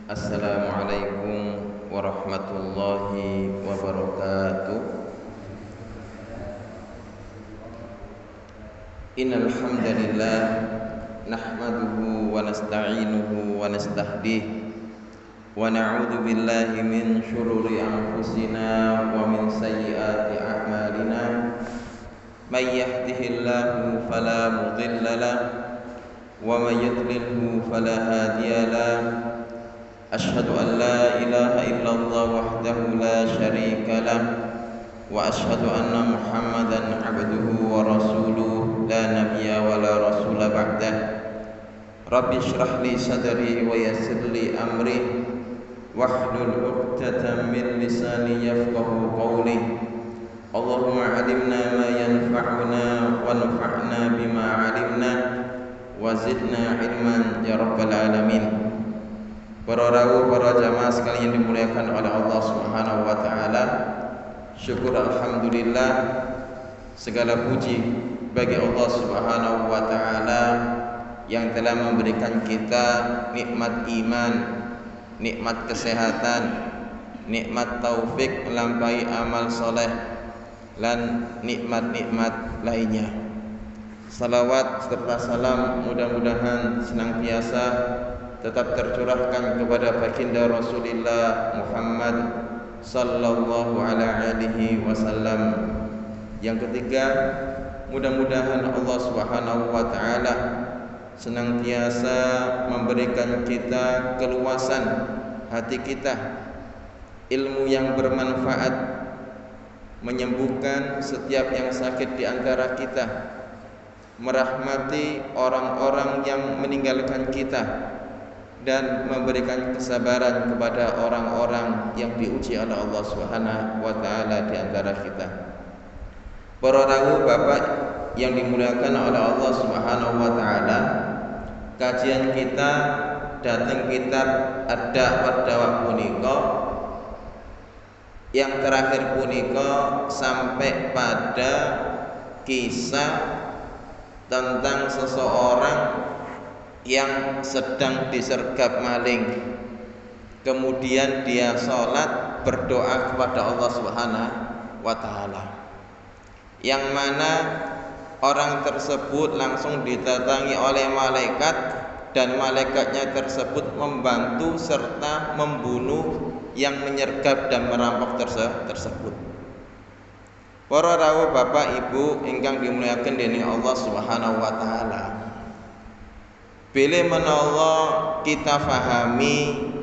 Assalamualaikum warahmatullahi wabarakatuh. Innal hamdalillah nahmaduhu wa nasta'inuhu wa nastahdihi wa na'udzu billahi min shururi anfusina wa min sayyiati a'malina. May yahdihillahu fala mudilla lahu wa may yudlilhu fala hadiya lahu. Asyhadu an la ilaha illallah wahdahu la syarika lah wa asyhadu anna Muhammadan abduhu wa rasuluh la nabiyya wa la rasula ba'dah. Rabbi shrah li sadri wa yassir li amri wahlul 'uqdatam min lisani yafqahu qawli. Allahumma 'allimna ma yanfa'una wanfa'na bima 'alimna wa zidna ilman ya rabbal alamin. Para rawuh, para jamaah sekalian yang dimuliakan oleh Allah Subhanahu wa taala. Syukur alhamdulillah, segala puji bagi Allah Subhanahu wa taala yang telah memberikan kita nikmat iman, nikmat kesehatan, nikmat taufik melampaui amal soleh, dan nikmat-nikmat lainnya. Salawat serta salam mudah-mudahan senantiasa tetap tercurahkan kepada baginda Rasulullah Muhammad sallallahu alaihi wasallam. Yang ketiga, mudah-mudahan Allah Subhanahu wa taala senantiasa memberikan kita keluasan hati kita, ilmu yang bermanfaat, menyembuhkan setiap yang sakit di antara kita, merahmati orang-orang yang meninggalkan kita, dan memberikan kesabaran kepada orang-orang yang diuji oleh Allah Subhanahu wa taala di antara kita. Para rawuh Bapak yang dimuliakan oleh Allah Subhanahu wa taala, kajian kita datang kitab Ad-Da'wah punika yang terakhir punika sampai pada kisah tentang seseorang yang sedang disergap maling, kemudian dia sholat berdoa kepada Allah Subhanahu wa taala, yang mana orang tersebut langsung didatangi oleh malaikat, dan malaikatnya tersebut membantu serta membunuh yang menyergap dan merampok tersebut. Para rawuh Bapak Ibu ingkang dimuliakan dening Allah Subhanahu wa taala, bila menawa kita fahami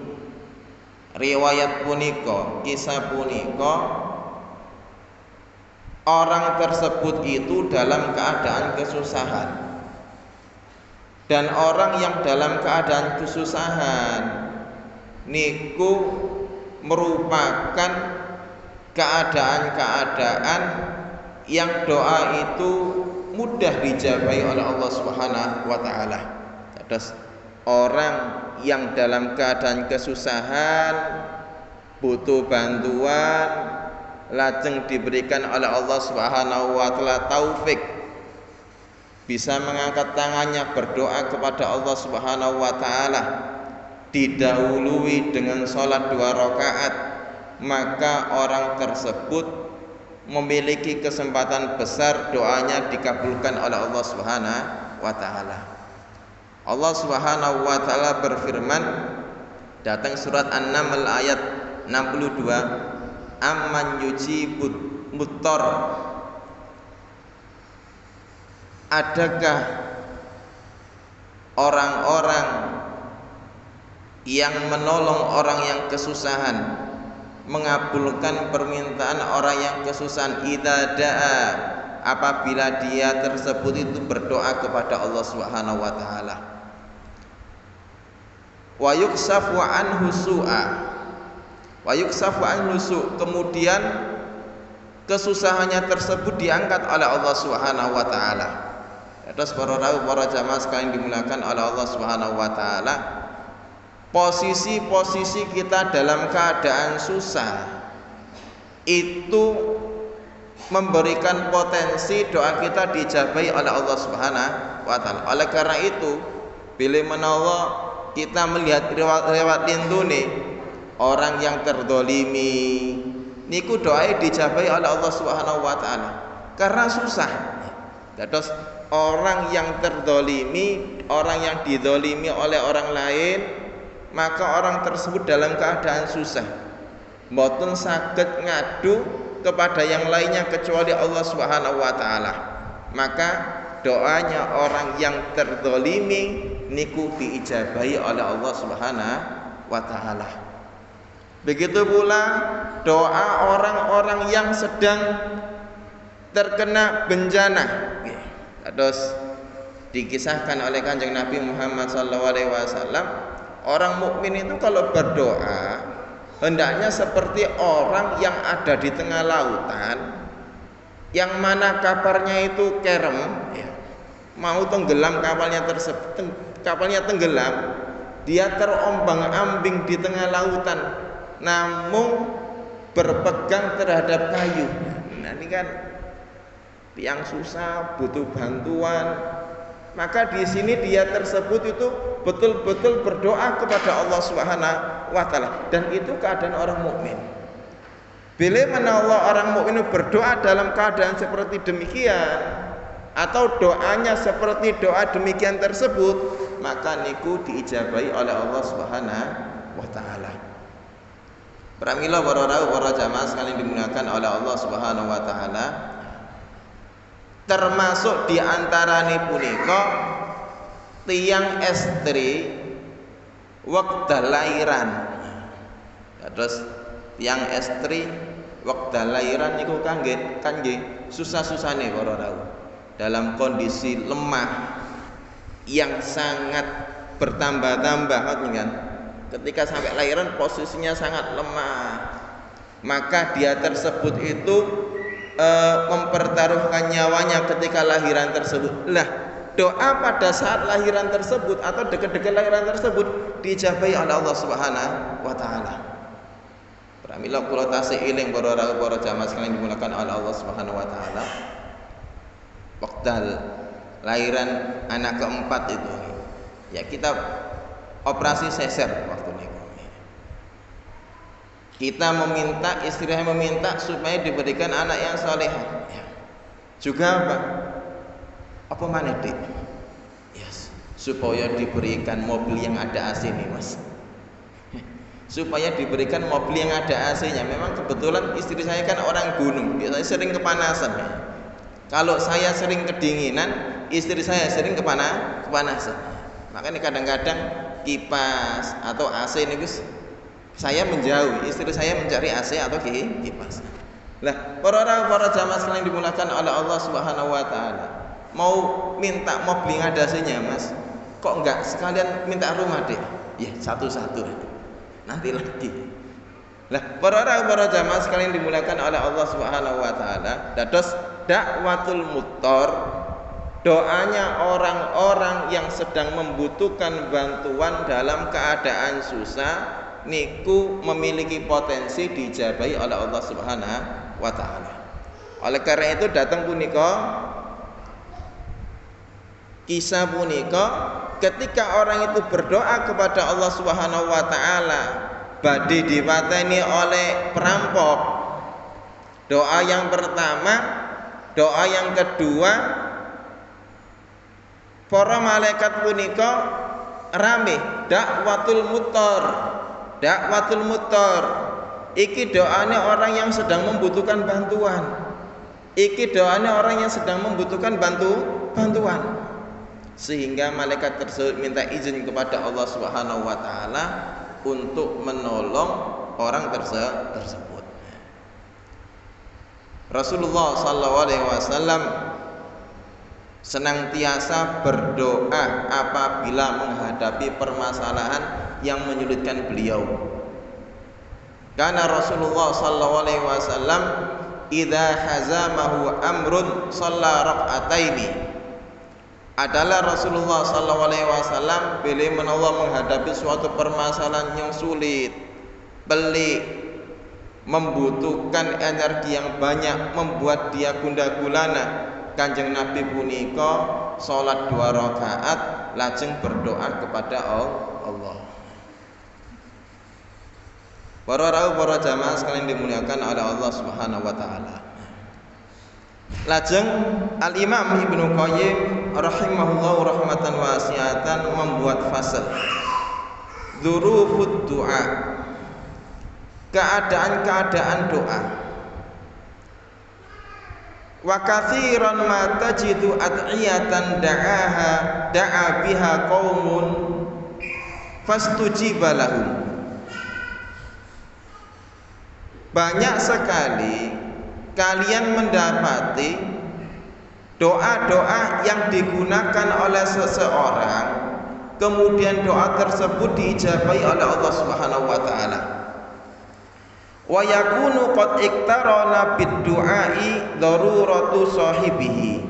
riwayat punika, kisah punika, orang tersebut itu dalam keadaan kesusahan, dan orang yang dalam keadaan kesusahan niku merupakan keadaan-keadaan yang doa itu mudah dijabai oleh Allah Subhanahu wa taala. Terus orang yang dalam keadaan kesusahan butuh bantuan, lajeng diberikan oleh Allah Subhanahu wa taala taufik bisa mengangkat tangannya berdoa kepada Allah Subhanahu wa taala, didahului dengan sholat 2 rakaat, maka orang tersebut memiliki kesempatan besar doanya dikabulkan oleh Allah Subhanahu wa taala. Allah Subhanahu wa taala berfirman datang surat An-Naml ayat 62, amman yujibut muttar, adakah orang-orang yang menolong orang yang kesusahan, mengabulkan permintaan orang yang kesusahan, idza da'a, apabila dia tersebut itu berdoa kepada Allah Subhanahu wa taala. Wa yuksafu anhu su'a, wa yuksafu anhu su', kemudian kesusahannya tersebut diangkat oleh Allah Subhanahu wa taala. Terus para rawuh, para jamaah sekalian dimuliakan oleh Allah Subhanahu wa taala, posisi-posisi kita dalam keadaan susah itu memberikan potensi doa kita dijabai oleh Allah Subhanahu wa taala. Oleh karena itu, bila menawa kita melihat lewat lintune orang yang terdolimi niku doa dijabahi oleh Allah Subhanahu wa taala karena susah. Terus orang yang terdolimi, orang yang didolimi oleh orang lain, maka orang tersebut dalam keadaan susah, mboten saged ngadu kepada yang lainnya kecuali Allah Subhanahu wa taala. Maka doanya orang yang terdolimi niku diijabahi oleh Allah Subhanahu wa taala. Begitu pula doa orang-orang yang sedang terkena bencana. Terus dikisahkan oleh Kanjeng Nabi Muhammad SAW, orang mukmin itu kalau berdoa hendaknya seperti orang yang ada di tengah lautan, yang mana kaparnya itu kerem, ya, mau tenggelam kapalnya tersebut, kapalnya tenggelam, dia terombang-ambing di tengah lautan, namun berpegang terhadap kayu. Nah ini kan yang susah, butuh bantuan. Maka di sini dia tersebut itu betul-betul berdoa kepada Allah Subhanahu wa taala, dan itu keadaan orang mukmin. Bila mana Allah orang mukmin berdoa dalam keadaan seperti demikian, atau doanya seperti doa demikian tersebut, maka niku diijabahi oleh Allah Subhanahu wa taala. Pramila para jamaah sekalian dimuliakan oleh Allah Subhanahu wa taala, termasuk di antarane punika tiyang estri wekdal lairan. Terus tiyang estri wekdal lairan niku kangge susah-susane para rawuh, dalam kondisi lemah yang sangat bertambah-tambah kan. Ketika sampai lahiran posisinya sangat lemah, maka dia tersebut itu mempertaruhkan nyawanya ketika lahiran tersebut. Lah, doa pada saat lahiran tersebut atau dekat-dekat lahiran tersebut diijabahi oleh Allah Subhanahu wa taala. Pramila kula tasih eling para jamaah sekalian dimulakan oleh Allah Subhanahu wa taala. Wekdal lahiran anak keempat itu, ya kita operasi sesar waktu niku. Kita meminta, istrinya meminta supaya diberikan anak yang salehah. Ya. Juga apa mana dik? Yes. Supaya diberikan mobil yang ada AC nih mas. Supaya diberikan mobil yang ada AC-nya. Memang kebetulan istri saya kan orang gunung, biasanya sering kepanasan. Ya. Kalau saya sering kedinginan, istri saya sering kepanasan. Makanya kadang-kadang kipas atau AC ini Gus, saya menjauh, istri saya mencari AC atau kipas. Lah, para jamaah sekalian dimulakan oleh Allah Subhanahu wa taala. Mau minta mobil yang ada AC-nya, Mas. Kok enggak sekalian minta rumah, Dek? Ya, satu-satu. Nanti lagi. Lah, para jamaah sekalian dimulakan oleh Allah Subhanahu wa taala. Dados dakwatul muttor, doanya orang-orang yang sedang membutuhkan bantuan dalam keadaan susah niku memiliki potensi dijabahi oleh Allah Subhanahu wa taala. Oleh karena itu datang punika kisah punika ketika orang itu berdoa kepada Allah Subhanahu wa taala badhe dipateni oleh perampok. Doa yang pertama, doa yang kedua, para malaikat punika rame dakwatul muttor. Dakwatul muttor iki doane orang yang sedang membutuhkan bantuan. Iki doane orang yang sedang membutuhkan bantuan. Sehingga malaikat tersebut minta izin kepada Allah Subhanahu wa taala untuk menolong orang tersebut. Rasulullah sallallahu alaihi wasallam senantiasa berdoa apabila menghadapi permasalahan yang menyulitkan beliau. Karena Rasulullah sallallahu alaihi wasallam idza hazamahu amrun shalla rakaataini. Adalah Rasulullah sallallahu alaihi wasallam bila menawa menghadapi suatu permasalahan yang sulit, pelik, membutuhkan energi yang banyak, membuat dia gundah gulana, Kanjeng Nabi punika salat 2 rakaat lajeng berdoa kepada Allah. Para jamaah sekalian dimuliakan oleh Allah Subhanahu wa taala. Lajeng Al-Imam Ibnu Qayyim rahimahullahu rahmatan wasi'atan membuat fasal dzurufud du'a, keadaan-keadaan doa. Wa katsiran ma tajidu ad'iyatan da'a biha qaumun fastujiba lahum. Banyak sekali kalian mendapati doa-doa yang digunakan oleh seseorang, kemudian doa tersebut diijabahi oleh Allah Subhanahu wa taala. Wa yakunu qad iktarana bid-du'ai daruratu sahibihi,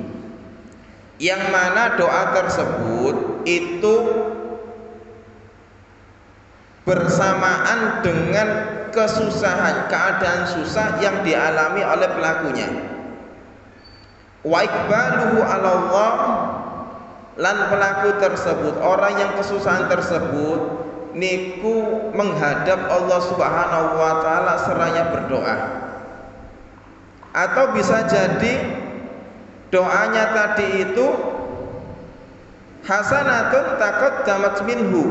yang mana doa tersebut itu bersamaan dengan kesusahan, keadaan susah yang dialami oleh pelakunya. Wa iqbaluhu 'ala Allah, lan pelaku tersebut, orang yang kesusahan tersebut niku menghadap Allah Subhanahu wa taala seraya berdoa. Atau bisa jadi doanya tadi itu hasanatun taqaddamat minhu,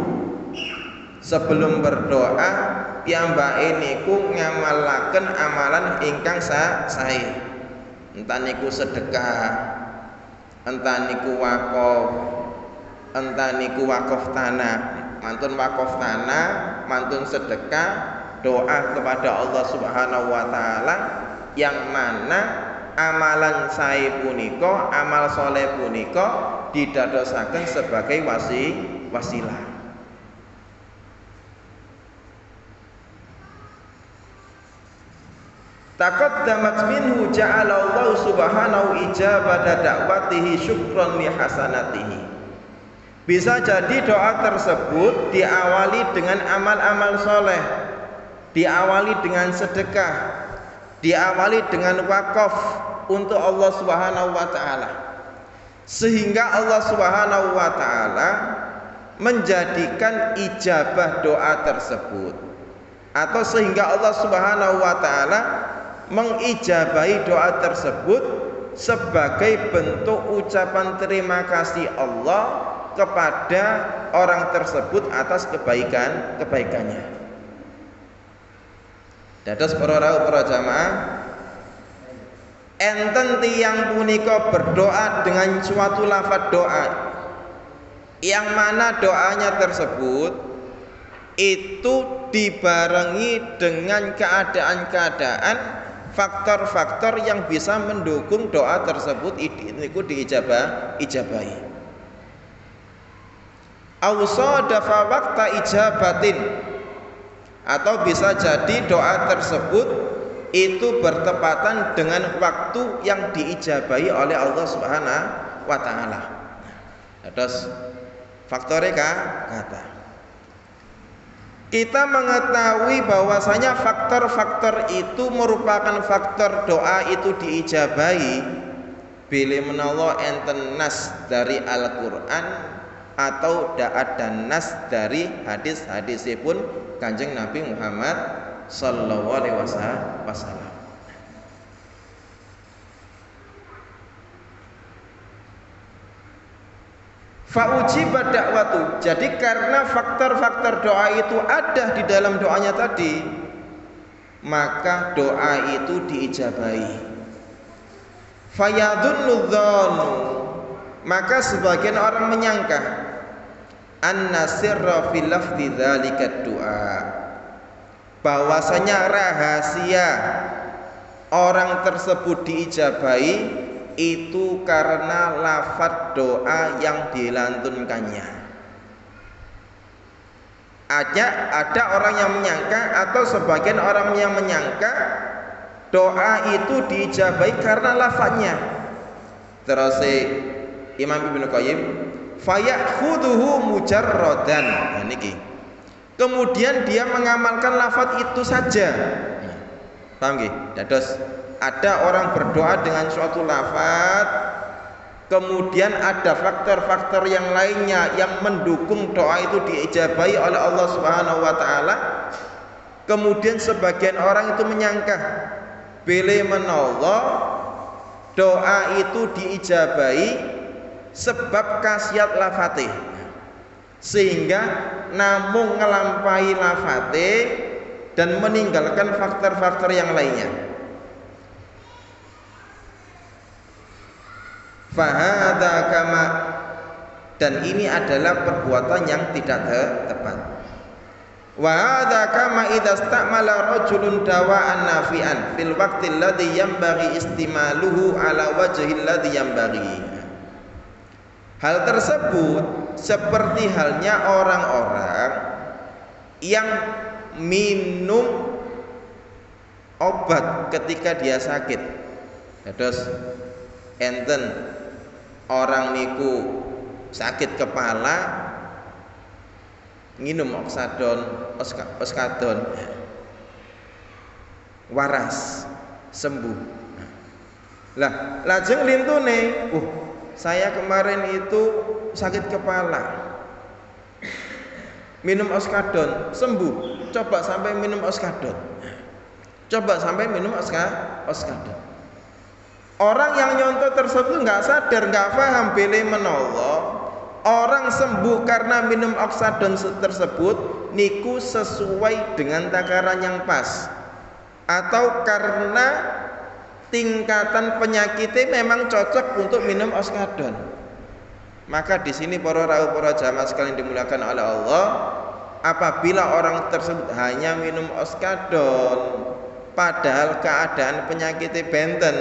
sebelum berdoa piyambake niku ngamalaken amalan ingkang sae, entah niku sedekah, entah niku wakaf, entah niku wakaf tanah, mantun wakaf tanah, mantun sedekah, doa kepada Allah Subhanahu wa taala, yang mana amalan sae punika, amal soleh punika didadosaken sebagai wasilah. Taqaddamat minhu ja'ala Allah Subhanahu ijabata da'watihi syukran li hasanatihi. Bisa jadi doa tersebut diawali dengan amal-amal soleh, diawali dengan sedekah, diawali dengan wakaf untuk Allah Subhanahu wa taala, sehingga Allah Subhanahu wa taala menjadikan ijabah doa tersebut, atau sehingga Allah Subhanahu wa taala mengijabahi doa tersebut sebagai bentuk ucapan terima kasih Allah kepada orang tersebut atas kebaikannya. Dados para jamaah, enten tiyang punika berdoa dengan suatu lafaz doa yang mana doanya tersebut itu dibarengi dengan keadaan-keadaan, faktor-faktor yang bisa mendukung doa tersebut itu diijabahi. Awsadafa waqta ijabatin, atau bisa jadi doa tersebut itu bertepatan dengan waktu yang diijabahi oleh Allah Subhanahu wa taala. Terus faktornya kata kita mengetahui bahwasanya faktor-faktor itu merupakan faktor doa itu diijabahi bila menawa enten nas dari Al-Qur'an atau ada nas dari hadis-hadisipun Kanjeng Nabi Muhammad sallallahu alaihi wasallam. Fa'ujibat da'watu. Jadi karena faktor-faktor doa itu ada di dalam doanya tadi, maka doa itu diijabahi. Fayadhunnu dzannu, maka sebagian orang menyangka anna sirra fil lafzi dzalika du'a, bahwasanya rahasia orang tersebut diijabahi itu karena lafaz doa yang dilantunkannya. Ada orang yang menyangka, atau sebagian orang yang menyangka doa itu diijabahi karena lafaznya. Terus Imam Ibnu Qayyim fayakhudhuhu mujarradan. Nah niki. Kemudian dia mengamalkan lafaz itu saja. Paham nggih? Dados ada orang berdoa dengan suatu lafaz, kemudian ada faktor-faktor yang lainnya yang mendukung doa itu diijabahi oleh Allah Subhanahu wa taala, kemudian sebagian orang itu menyangka bile menawa doa itu diijabahi sebab khasiat lafate, sehingga namung ngelampahi lafate dan meninggalkan faktor-faktor yang lainnya. Fahadha kama, dan ini adalah perbuatan yang tidak tepat. Wa hadza kama idza istamala rajulun dawa'an nafi'an fil waqti alladhi yanbaghi istimaluhu ala wajhi alladhi yanbaghi. Hal tersebut seperti halnya orang-orang yang minum obat ketika dia sakit. Terus enten orang niku sakit kepala nginum oskadon waras sembuh. Lah lajeng lintune, saya kemarin itu sakit kepala, minum oskadon sembuh. Coba sampai minum oskadon. Orang yang nyontoh tersebut nggak sadar, nggak paham bile menawa orang sembuh karena minum oksadon tersebut niku sesuai dengan takaran yang pas, atau karena tingkatan penyakitnya memang cocok untuk minum oksadon. Maka di sini para jamaah sekalian dimuliakan oleh Allah, apabila orang tersebut hanya minum oksadon padahal keadaan penyakitnya benten,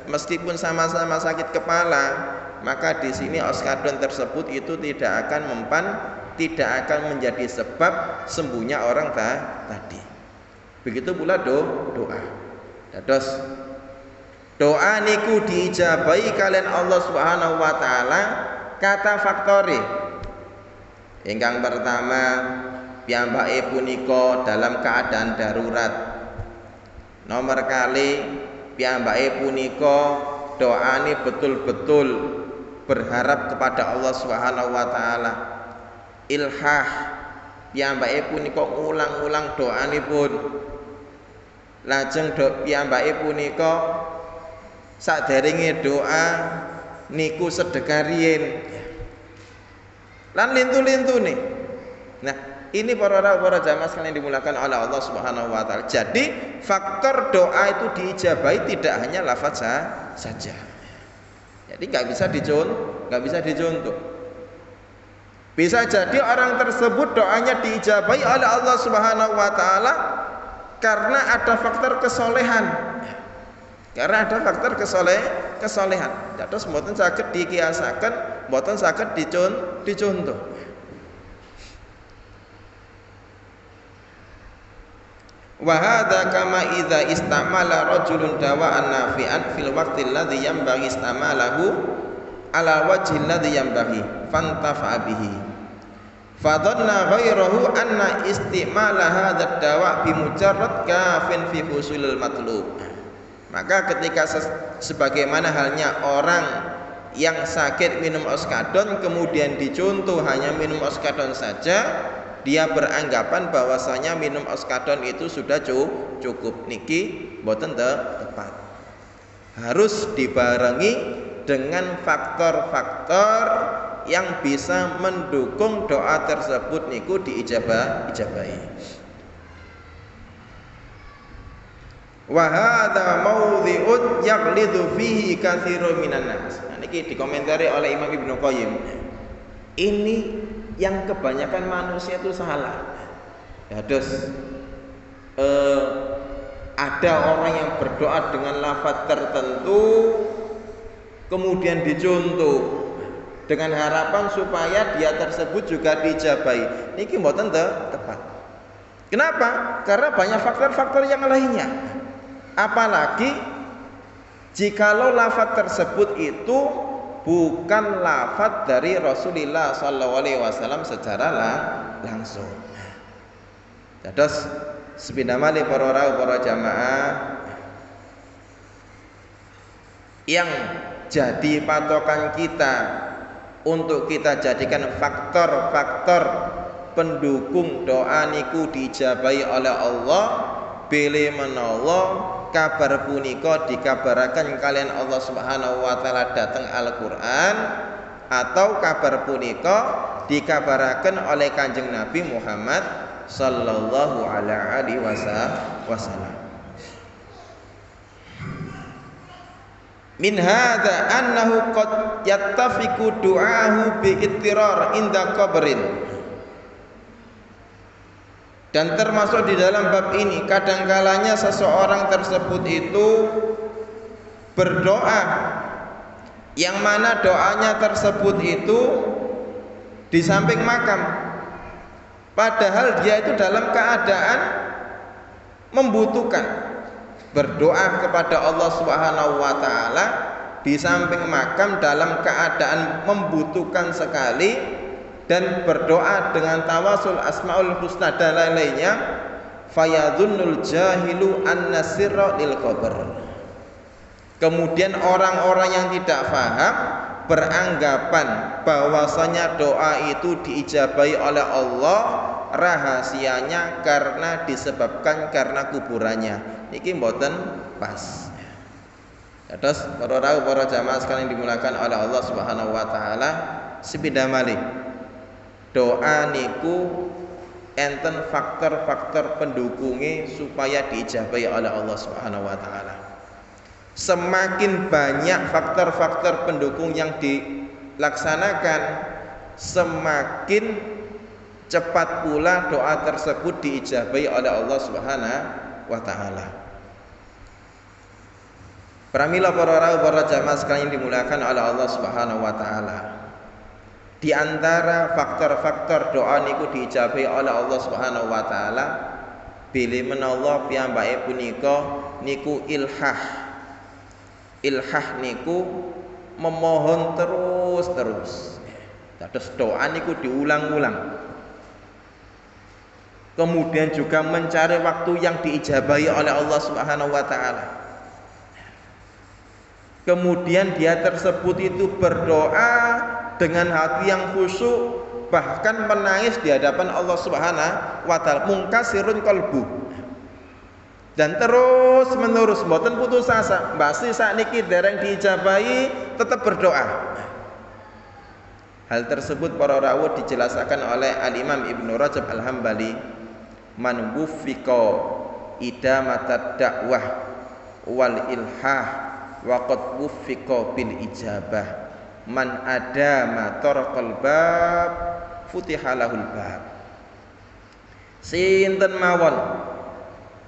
meskipun sama-sama sakit kepala, maka di sini oskadon tersebut itu tidak akan menjadi sebab sembuhnya orang tadi. Begitu pula doa. Terus doa niku diijabahi kalian Allah Subhanahu wa taala kata faktori. Ingkang pertama, piyambake punika dalam keadaan darurat. Nomor kali, piyambake punika doane betul-betul berharap kepada Allah Subhanahu wa taala. Ilhah, piyambake punika ulang-ulang doanipun. Lajeng piyambake punika sadèrènge doa niku sedekah riyin. Lan lintu-lintune. Nah, ini para jamaah sekalian dimulakan oleh Allah Subhanahu wa taala. Jadi faktor doa itu diijabahi tidak hanya lafaz saja. Jadi nggak bisa dicontoh. Bisa jadi orang tersebut doanya diijabahi oleh Allah Subhanahu wa taala karena ada faktor kesolehan. Kesolehan. Terus mboten saged dikiasaken, mboten saged dicontoh. Wa hadza kama idza istamala rajulun dawa'an nafi'an fil waqti alladhi yanbaghi istamalahu ala wajhi alladhi yanbaghi fantafa'a bihi fadhanna ghairahu anna istimala hadzal dawa' bi mujarrad kafin fi husulil matlub. Maka ketika sebagaimana halnya orang yang sakit minum oskadon kemudian dicontoh hanya minum oskadon saja, dia beranggapan bahwasanya minum oskadon itu sudah cukup. Niki mboten tepat. Harus dibarengi dengan faktor-faktor yang bisa mendukung doa tersebut niku diijabahi. Wa hadza mawdhi'un yaqlidu fihi katsirun minan nas. Nah, niki dikomentari oleh Imam Ibnu Qayyim. Ini yang kebanyakan manusia itu salah. Ya, ada orang yang berdoa dengan lafaz tertentu kemudian dicontoh dengan harapan supaya dia tersebut juga diijabahi. Niki mboten tepat. Kenapa? Karena banyak faktor-faktor yang lainnya. Apalagi jikalau lafaz tersebut itu bukan lafaz dari Rasulullah SAW secara langsung. Terus sepindah malih para jamaah yang jadi patokan kita untuk kita jadikan faktor-faktor pendukung doa niku diijabahi oleh Allah. Bilih menawa kabar punika dikabaraken kalian Allah Subhanahu wa taala dateng Al-Qur'an, atau kabar punika dikabaraken oleh Kanjeng Nabi Muhammad sallallahu alaihi wasallam. Min hadza annahu qad yattafiqu du'ahu bi ittirar inda qabrin. Dan termasuk di dalam bab ini kadangkalanya seseorang tersebut itu berdoa yang mana doanya tersebut itu di samping makam, padahal dia itu dalam keadaan membutuhkan, berdoa kepada Allah Subhanahu wa taala di samping makam dalam keadaan membutuhkan sekali, dan berdoa dengan tawasul asmaul husna dan lain-lainnya. Fayadhunnul jahilu anna sirra lil qabr. Kemudian orang-orang yang tidak paham beranggapan bahwasanya doa itu diijabahi oleh Allah rahasianya karena disebabkan karena kuburannya. Niki mboten pas. Terus para jamaah sekalian dimulakan oleh Allah Subhanahu wa taala, sepindah malih doa niku enten faktor-faktor pendukungnya supaya diijabahi oleh Allah Subhanahu wa taala. Semakin banyak faktor-faktor pendukung yang dilaksanakan, semakin cepat pula doa tersebut diijabahi oleh Allah Subhanahu wa taala. Pramila para jamaah sekalian dimulakan oleh Allah Subhanahu wa taala. Di antara faktor-faktor doa niku diijabahi oleh Allah Subhanahu wa taala bilih menawa piyambake punika niku ilhah. Ilhah niku memohon terus. Terus doa niku diulang-ulang. Kemudian juga mencari waktu yang diijabahi oleh Allah Subhanahu wa taala. Kemudian dia tersebut itu berdoa dengan hati yang khusyuk, bahkan menangis di hadapan Allah Subhanahu wa taala, mungkasirun qalbu. Dan terus menerus mboten putus asa, mbasi sakniki dereng diijabahi tetap berdoa. Hal tersebut para rawuh dijelaskan oleh Al-Imam Ibnu Rajab Al-Hambali, man wuffiqa idamatad dakwah wal ilhah wa qad wuffiqa bil ijabah, man adama tarqal bab futihalahul bab. Sinten mawon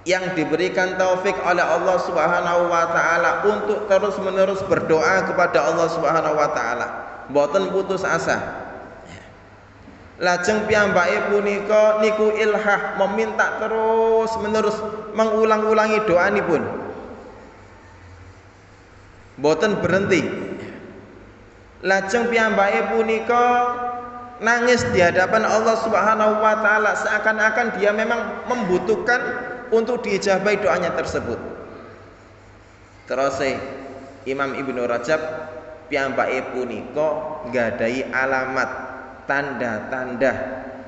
yang diberikan taufik oleh Allah Subhanahu wa taala untuk terus-menerus berdoa kepada Allah Subhanahu wa taala, mboten putus asa. Lajeng piyambake punika niku ilhah, meminta terus-menerus, mengulang-ulangi doanipun, mboten berhenti. Lajeng piyambake punika nangis di hadapan Allah Subhanahu wa taala, seakan-akan dia memang membutuhkan untuk diijabahi doanya tersebut. Terus Imam Ibnu Rajab piyambake punika nggadahi alamat tanda-tanda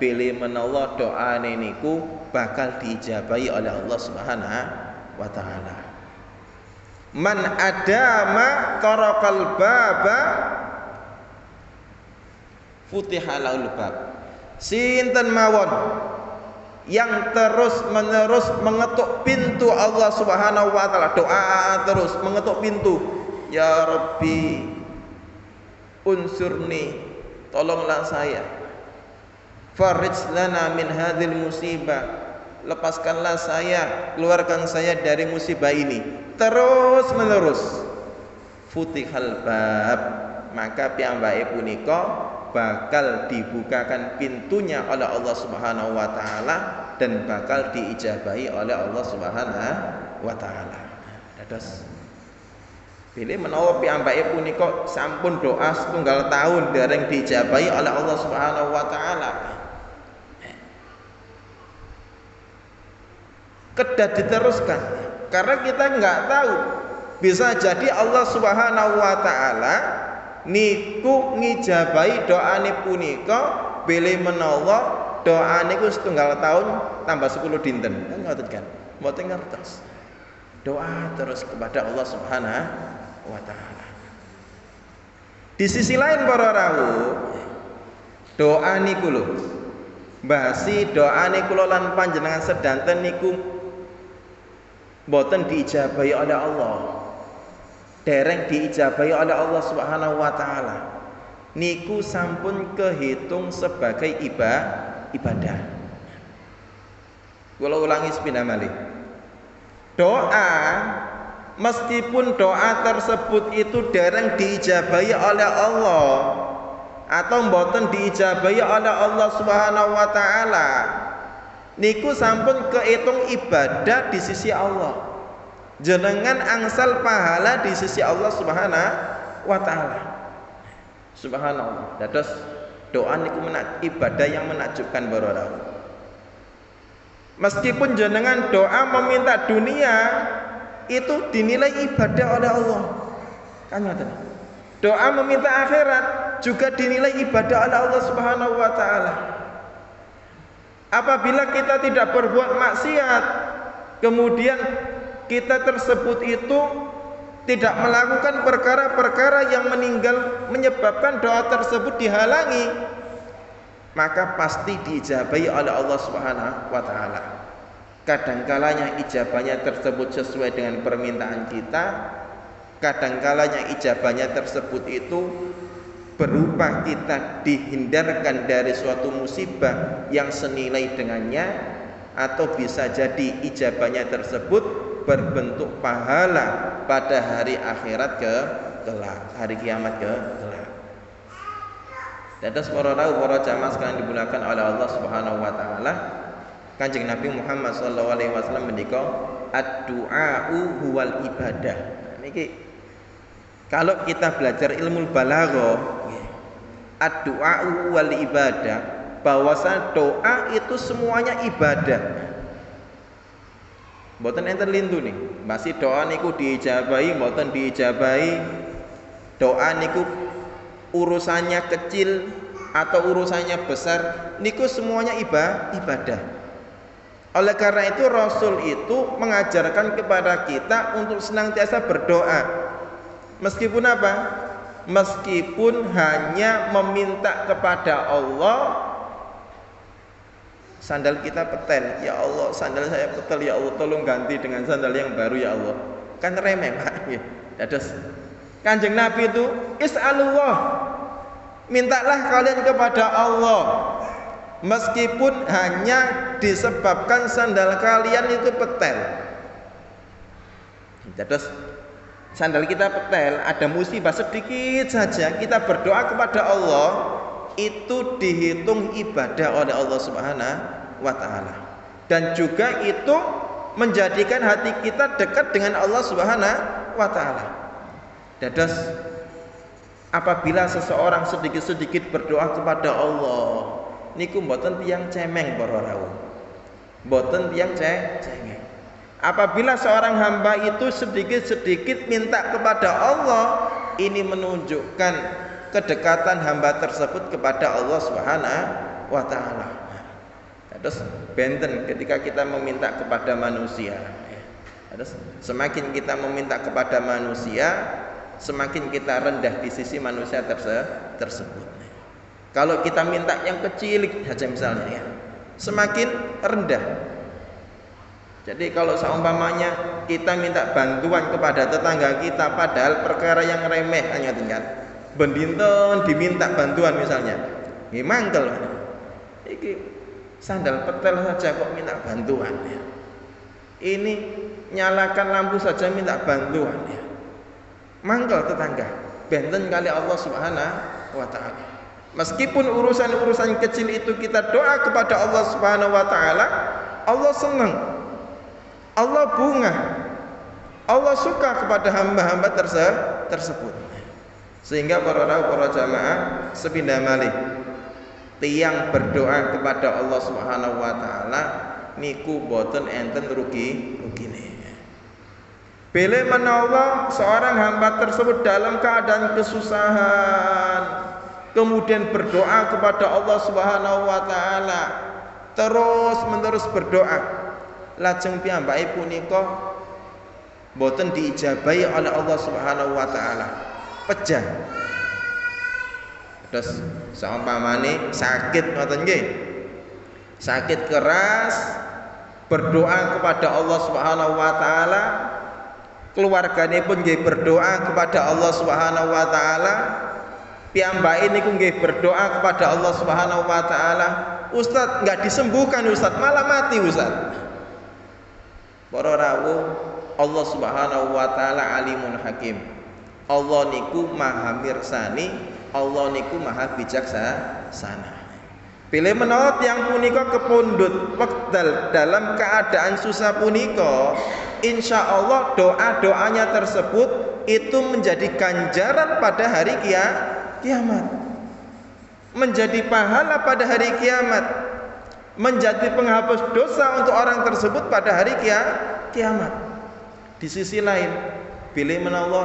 bilih menawa doane niku bakal diijabahi oleh Allah Subhanahu wa taala. Man adama taraqal baba futihalul bab. Sinten mawon yang terus-menerus mengetuk pintu Allah Subhanahu wa taala, doa terus mengetuk pintu, ya Rabbi unsurni, tolonglah saya, farij lana min hadhil musibah, lepaskanlah saya, keluarkan saya dari musibah ini, terus menerus. Futihal bab, maka piyambake punika bakal dibukakan pintunya oleh Allah Subhanahu wa taala dan bakal diijabahi oleh Allah Subhanahu wa taala. Dados pilih menawa piyambake punika sampun doa setunggal tahun dereng diijabahi oleh Allah Subhanahu wa taala, kedah diteruskan, karena kita nggak tahu Bisa jadi Allah Subhanahu wa taala niku ngijabahi doane punika bilih menawa doane ku setunggal tahun tambah 10 dinten. Kan ngoten kan? Mboten ngertos. Doa terus kepada Allah Subhanahu wa taala. Di sisi lain para rawuh, doa niku lho. Basi doa niku lan panjenengan sedanten niku mboten diijabahi oleh Allah. Dereng diijabahi oleh Allah Subhanahu wa taala. Niku sampun kehitung sebagai ibadah. Kula ulangi sepindah malih. Doa, meskipun doa tersebut itu dereng diijabahi oleh Allah atau mboten diijabahi oleh Allah Subhanahu wa taala, niku sampun kehitung ibadah di sisi Allah. Jenengan angsal pahala di sisi Allah Subhanahu wa taala. Subhanallah. Dados doa niku ibadah yang menakjubkan para rawuh. Meskipun jenengan doa meminta dunia itu dinilai ibadah oleh Allah. Kan ngoten. Doa meminta akhirat juga dinilai ibadah oleh Allah Subhanahu wa taala. Apabila kita tidak berbuat maksiat, kemudian kita tersebut itu tidak melakukan perkara-perkara yang menyebabkan doa tersebut dihalangi, maka pasti diijabahi oleh Allah Subhanahu wa taala. Kadangkalanya ijabahnya tersebut sesuai dengan permintaan kita, kadangkalanya ijabahnya tersebut itu berupa kita dihindarkan dari suatu musibah yang senilai dengannya, atau bisa jadi ijabahnya tersebut berbentuk pahala pada hari akhirat kelak, hari kiamat kelak. Dados para rawuh, para jamaah sekalian dimuliakan oleh Allah Subhanahu wa taala, Kanjeng Nabi Muhammad sallallahu alaihi wasallam mendika ad-du'a'u huwal ibadah. Niki kalau kita belajar ilmu balaghah, ad-du'a'u huwal ibadah, bahwasanya doa itu semuanya ibadah. Mboten enten lintu nih, masih doa niku diijabahi, mboten diijabahi. Doa niku urusannya kecil atau urusannya besar, niku semuanya ibadah. Oleh karena itu Rasul itu mengajarkan kepada kita untuk senantiasa berdoa. Meskipun apa? Meskipun hanya meminta kepada Allah, sandal kita petel, ya Allah, sandal saya petel, ya Allah, tolong ganti dengan sandal yang baru ya Allah. Kan remeh Pak. Dados Kanjeng Nabi itu is'alullah, mintalah kalian kepada Allah, meskipun hanya disebabkan sandal kalian itu petel. Dados sandal kita petel, ada musibah sedikit saja, kita berdoa kepada Allah, itu dihitung ibadah oleh Allah Subhanahu wa taala. Dan juga itu menjadikan hati kita dekat dengan Allah Subhanahu wa taala. Dados apabila seseorang sedikit-sedikit berdoa kepada Allah, niku mboten tiyang cemeng para rawuh. Mboten tiyang cemeng. Apabila seorang hamba itu sedikit-sedikit minta kepada Allah, ini menunjukkan kedekatan hamba tersebut kepada Allah Subhanahu wa taala. Terus benten ketika kita meminta kepada manusia. Terus semakin kita meminta kepada manusia, semakin kita rendah di sisi manusia tersebut. Kalau kita minta yang kecil saja misalnya, ya, semakin rendah. Jadi kalau seumpamanya kita minta bantuan kepada tetangga kita, padahal perkara yang remeh hanya tinggal bendinten diminta bantuan misalnya, nggih mangkel. Iki sandal petel saja kok minta bantuan ya. Ini nyalakan lampu saja minta bantuan ya. Mangkel tetangga. Benten kali Allah Subhanahu wa taala. Meskipun urusan-urusan kecil itu kita doa kepada Allah Subhanahu wa taala, Allah senang. Allah bunga. Allah suka kepada hamba-hamba tersebut. Sehingga para jamaah sepindah malih, tiang berdoa kepada Allah Subhanahu wa taala niku boten enten rugine. Bila menawa seorang hamba tersebut dalam keadaan kesusahan, kemudian berdoa kepada Allah Subhanahu wa taala, terus menerus berdoa, lajeng piyambake punika boten diijabahi oleh Allah Subhanahu wa taala. Pejah. Terus saumpamane sakit ngoten nggih. Sakit keras, berdoa kepada Allah Subhanahu wa taala, keluargane pun nggih berdoa kepada Allah Subhanahu wa taala, piyambake niku nggih berdoa kepada Allah Subhanahu wa taala. Ustaz, enggak disembuhkan Ustaz, malah mati Ustaz. Para rawuh, Allah Subhanahu wa taala alimun hakim. Allah niku maha mirsani, Allah niku maha bijaksana. Bila menawa tiyang punika kepundhut wekdal dalam keadaan susah punika, insya Allah doa-doanya tersebut itu menjadi ganjaran pada hari kiamat, menjadi pahala pada hari kiamat, menjadi penghapus dosa untuk orang tersebut pada hari kiamat. Di sisi lain, bila menawa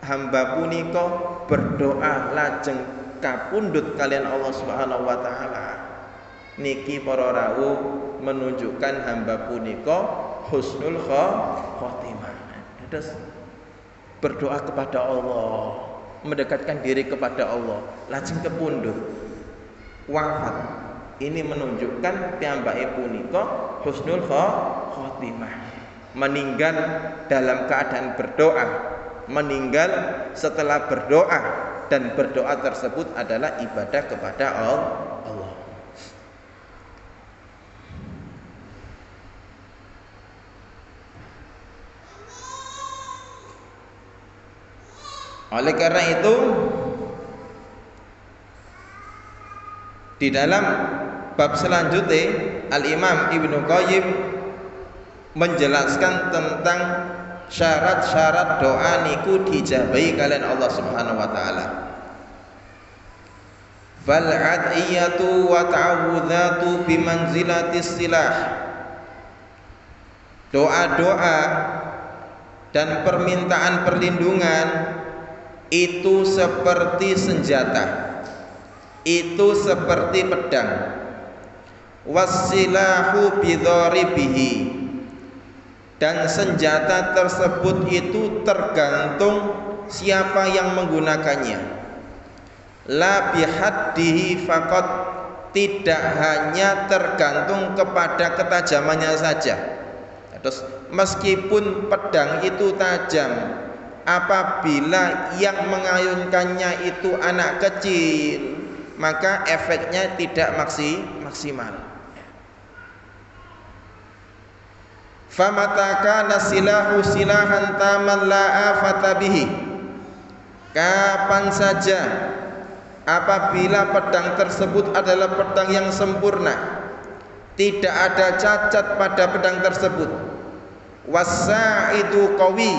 hamba punika berdoa lajeng kapundhut kalian Allah Subhanahu wa taala, niki para rawuh menunjukkan hamba punika husnul khotimah. Terus berdoa kepada Allah, mendekatkan diri kepada Allah, lajeng kepundhut wafat. Ini menunjukkan piyambake punika husnul khotimah, meninggal dalam keadaan berdoa, meninggal setelah berdoa, dan berdoa tersebut adalah ibadah kepada Allah. Oleh karena itu, di dalam bab selanjutnya Al-Imam Ibnu Qayyim menjelaskan tentang syarat-syarat doa niku dijabahi kalian Allah Subhanahu wa taala. Fal adiyatu wa ta'awudzatu bimanzilatis silah. Doa-doa dan permintaan perlindungan itu seperti senjata, itu seperti pedang. Wasilahu bidharibihi, dan senjata tersebut itu tergantung siapa yang menggunakannya. La bihaddihi faqat, tidak hanya tergantung kepada ketajamannya saja. Terus meskipun pedang itu tajam, apabila yang mengayunkannya itu anak kecil, maka efeknya tidak maksimal. Famata kana silahu silahan taman la afata bihi, kapan saja apabila pedang tersebut adalah pedang yang sempurna, tidak ada cacat pada pedang tersebut, wasa'idu qawi,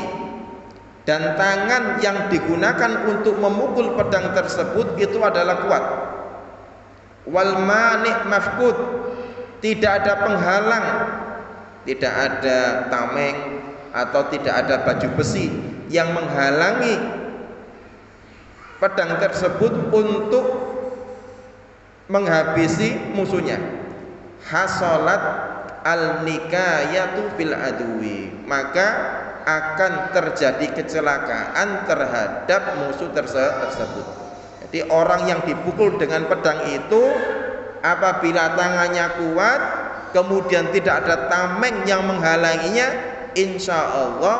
dan tangan yang digunakan untuk memukul pedang tersebut itu adalah kuat, wal mani' mafqud, tidak ada penghalang, tidak ada tameng atau tidak ada baju besi yang menghalangi pedang tersebut untuk menghabisi musuhnya. Hasolat al-nikayatu fil adwi, maka akan terjadi kecelakaan terhadap musuh tersebut. Jadi orang yang dipukul dengan pedang itu apabila tangannya kuat, kemudian tidak ada tameng yang menghalanginya, insya Allah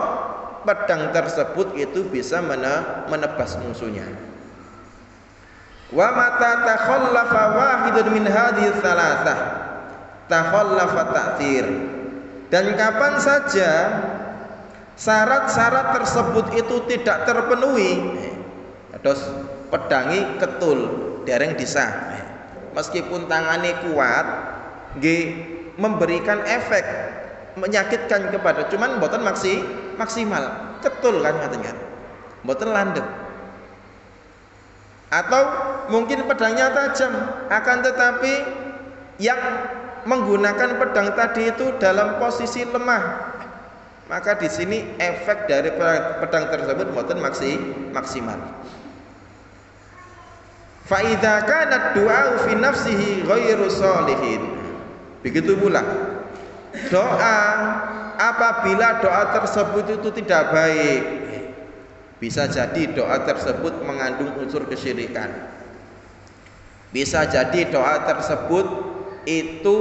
pedang tersebut itu bisa menebas musuhnya. Wa mata takhallafa wahidun min hadhihi thalathah takhallafa ta'thir, dan kapan saja syarat-syarat tersebut itu tidak terpenuhi, terus pedangi ketul dereng disah, meskipun tangannya kuat nggih memberikan efek menyakitkan kepada, cuman mboten maksimal, ketul kan katanya, mboten landep. Atau mungkin pedangnya tajam, akan tetapi yang menggunakan pedang tadi itu dalam posisi lemah, maka di sini efek dari pedang tersebut mboten maksimal. Fa idza kana du'a fi nafsihi ghairu sholihin. Begitu pula doa apabila doa tersebut itu tidak baik, bisa jadi doa tersebut mengandung unsur kesyirikan. Bisa jadi doa tersebut itu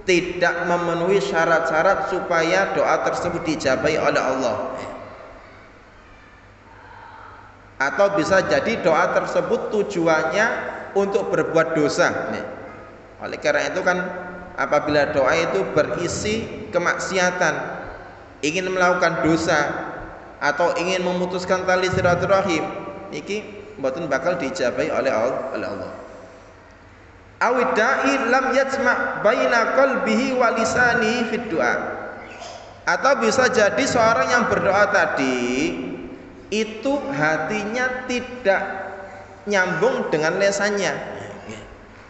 tidak memenuhi syarat-syarat supaya doa tersebut dijabahi oleh Allah. Atau bisa jadi doa tersebut tujuannya untuk berbuat dosa. Oleh karena itu kan apabila doa itu berisi kemaksiatan, ingin melakukan dosa atau ingin memutuskan tali silaturahim, iki mboten bakal dijabahi oleh Allah. Awidai lam yajma' baina qalbihi wa lisanihi fid du'a. Atau bisa jadi seorang yang berdoa tadi itu hatinya tidak nyambung dengan lesannya.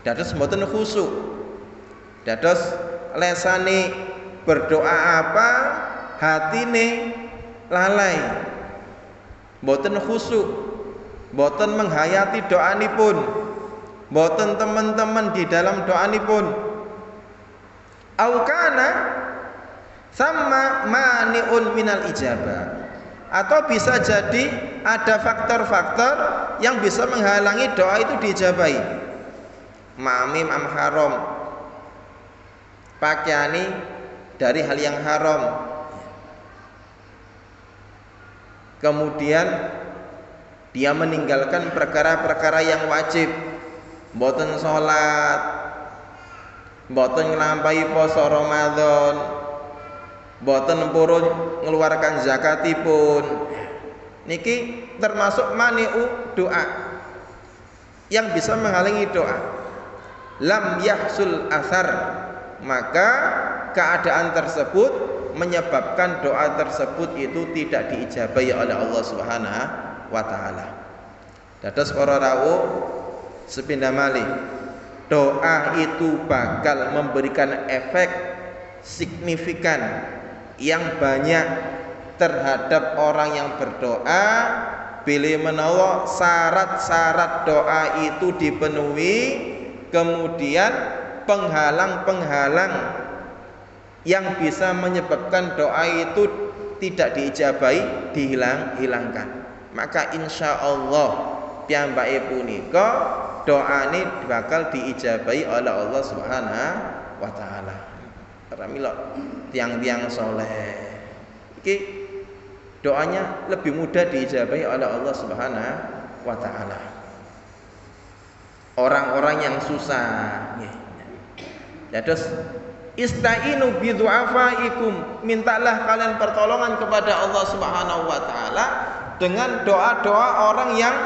Dados mboten khusyuk. Dados lesane berdoa apa, hatine lalai. Mboten khusyuk, mboten menghayati doanipun, mboten teman-teman di dalam doanipun. Au kana sama maniun minal ijabah. Atau bisa jadi ada faktor-faktor yang bisa menghalangi doa itu diijabahi. Ma'amim am haram, pakaiani dari hal yang haram, kemudian dia meninggalkan perkara-perkara yang wajib, mboten sholat, mboten nglampahi poso Ramadan, mboten purun ngeluarkan zakatipun. Niki termasuk mani'u doa yang bisa menghalangi doa. Lam yahsul asar, maka keadaan tersebut menyebabkan doa tersebut itu tidak diijabahi oleh Allah Subhanahu wa taala. Dados para rawuh sepindah malih, doa itu bakal memberikan efek signifikan yang banyak terhadap orang yang berdoa bila menawa syarat-syarat doa itu dipenuhi, kemudian penghalang-penghalang yang bisa menyebabkan doa itu tidak diijabahi dihilangkan. Maka insya Allah piyambake punika doa ini bakal diijabahi oleh Allah Subhanahu wa taala. Para mila tiang-tiang soleh iki doanya lebih mudah diijabahi oleh Allah Subhanahu wa taala. Orang-orang yang susah, ya terus istainu bi du'afaikum, mintalah kalian pertolongan kepada Allah Subhanahu wa taala dengan doa-doa orang yang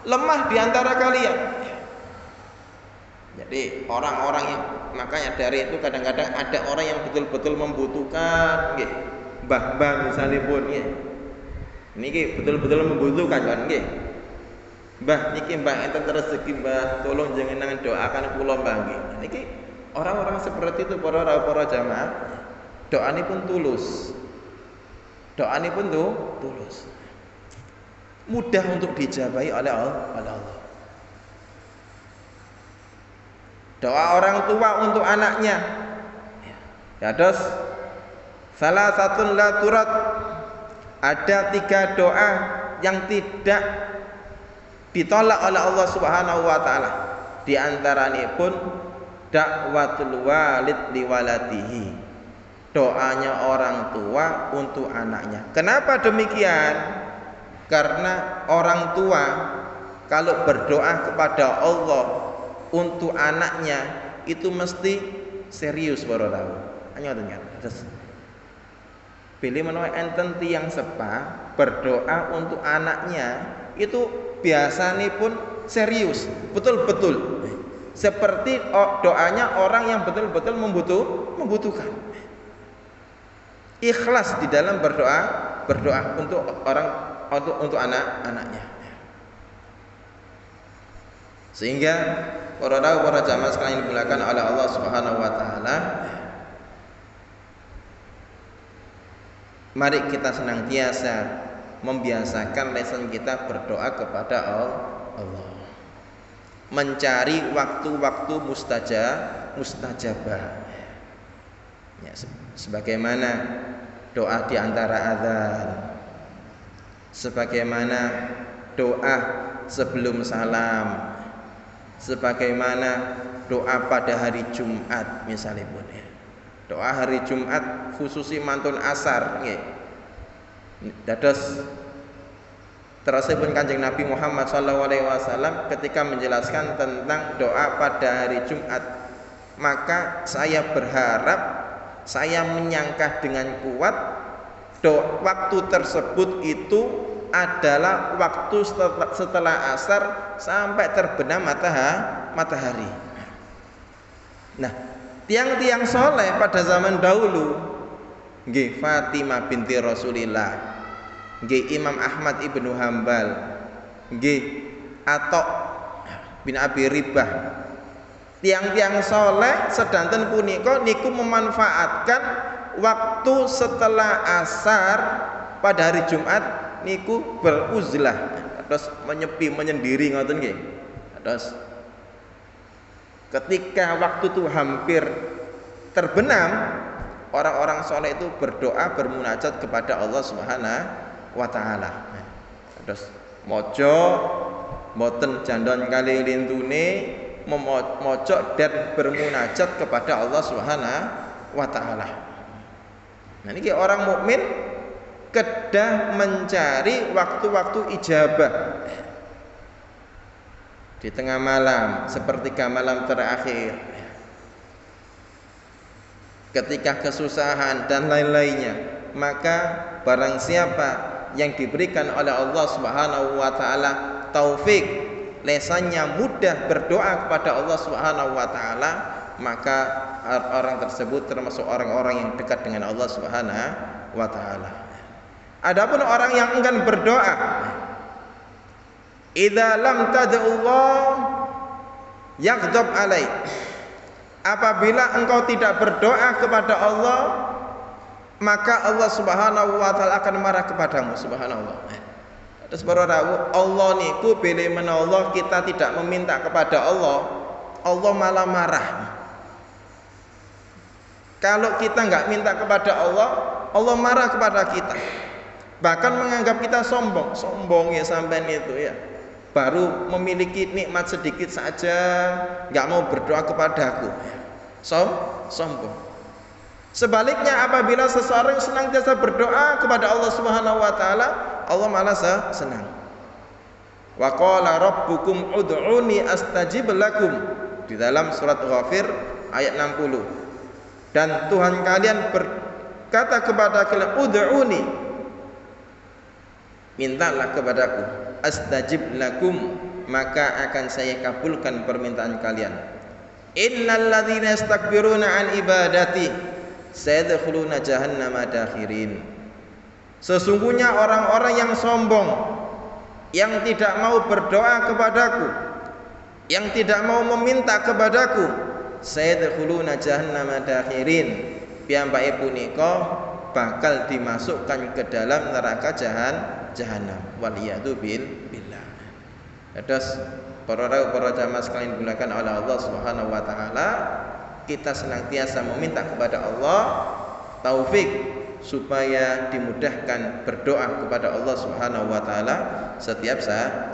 lemah di antara kalian. Jadi orang-orang yang, makanya dari itu kadang-kadang ada orang yang betul-betul membutuhkan, nggih. Mbah-mbah misalnya pun nggih. Niki betul-betul membutuhkan kan nggih. Mbah niki mbah enten rezeki mbah, tolong jenengan doakan kula mbah nggih. Niki orang-orang seperti itu para jamaah doanipun tulus. Doanipun tuh tulus. Mudah untuk dijabahi oleh Allah. Doa orang tua untuk anaknya. Ya terus salah satu la turat, ada 3 doa yang tidak ditolak oleh Allah Subhanahu wa taala. Di antaranipun dakwatul walid liwaladihi, doanya orang tua untuk anaknya. Kenapa demikian? Karena orang tua kalau berdoa kepada Allah untuk anaknya itu mesti serius para tahu. Hanya terus pilih menawa enten tiyang sepa berdoa untuk anaknya itu biasanya pun serius, betul-betul seperti doanya orang yang betul-betul membutuhkan. Ikhlas di dalam berdoa untuk untuk anak-anaknya. Sehingga para jamaah sekalian dimuliakan oleh Allah Subhanahu wa taala, Mari kita senantiasa membiasakan lisan kita berdoa kepada Allah, mencari waktu-waktu mustajabah. Ya, sebagaimana doa di antara azan, sebagaimana doa sebelum salam, sebagaimana doa pada hari Jumat misalnya pun ya. Doa hari Jumat khususi mantun asar nggih. Dados terasipun Kanjeng Nabi Muhammad SAW ketika menjelaskan tentang doa pada hari Jumat, maka saya berharap, saya menyangka dengan kuat waktu tersebut itu adalah waktu setelah asar sampai terbenam matahari. Nah, tiang-tiang soleh pada zaman dahulu, nggih Fatimah binti Rasulillah, nggih Imam Ahmad ibnu Hambal, nggih Atok bin Abi Ribah, tiang-tiang soleh sedanten punika niku memanfaatkan waktu setelah asar pada hari Jumat niku beruzlah, terus menyepi menyendiri ngoten nggih. Terus ketika waktu itu hampir terbenam, orang-orang soleh itu berdoa bermunajat kepada Allah Subhanahu wa taala. Terus mojo mboten jandon kali lintune memojok dan bermunajat kepada Allah Subhanahu wa taala. Nah ini orang mukmin kedah mencari waktu-waktu ijabah di tengah malam, sepertiga malam terakhir, ketika kesusahan dan lain-lainnya. Maka barang siapa yang diberikan oleh Allah Subhanahu wa taala taufik, lesannya mudah berdoa kepada Allah Subhanahu wa taala, maka orang tersebut termasuk orang-orang yang dekat dengan Allah Subhanahu wa taala. Adapun orang yang enggan berdoa, idza lam tad'ullah yaghdab alaik, apabila engkau tidak berdoa kepada Allah, maka Allah Subhanahu wa taala akan marah kepadamu. Subhanallah. Terus para rawuh, Allah niku bilih menawa kita tidak meminta kepada Allah, Allah malah marah. Kalau kita enggak minta kepada Allah, Allah marah kepada kita. Bahkan menganggap kita sombong ya sampean itu ya. Baru memiliki nikmat sedikit saja enggak mau berdoa kepadaku. Sombong. Sebaliknya apabila seseorang senantiasa berdoa kepada Allah Subhanahu wa taala, Allah malah senang. Wa qala rabbukum ud'uni astajib lakum, di dalam surat Ghafir ayat 60. Dan Tuhan kalian berkata kepada kalian, ud'uni, mintalah kepadaku, astajib lakum, maka akan saya kabulkan permintaan kalian. Innal ladzina yastakbiruna an ibadati sayadkhuluna jahannama dakhirin. Sesungguhnya orang-orang yang sombong, yang tidak mau berdoa kepadaku, yang tidak mau meminta kepadaku, sayadkhuluna jahannama dakhirin, piyambake punika bakal dimasukkan ke dalam neraka jahanam. Waliyadu billah. Terus para jamaah sekalian dimuliakan oleh Allah Subhanahu wa taala, kita senantiasa meminta kepada Allah taufik supaya dimudahkan berdoa kepada Allah Subhanahu wa taala setiap saat.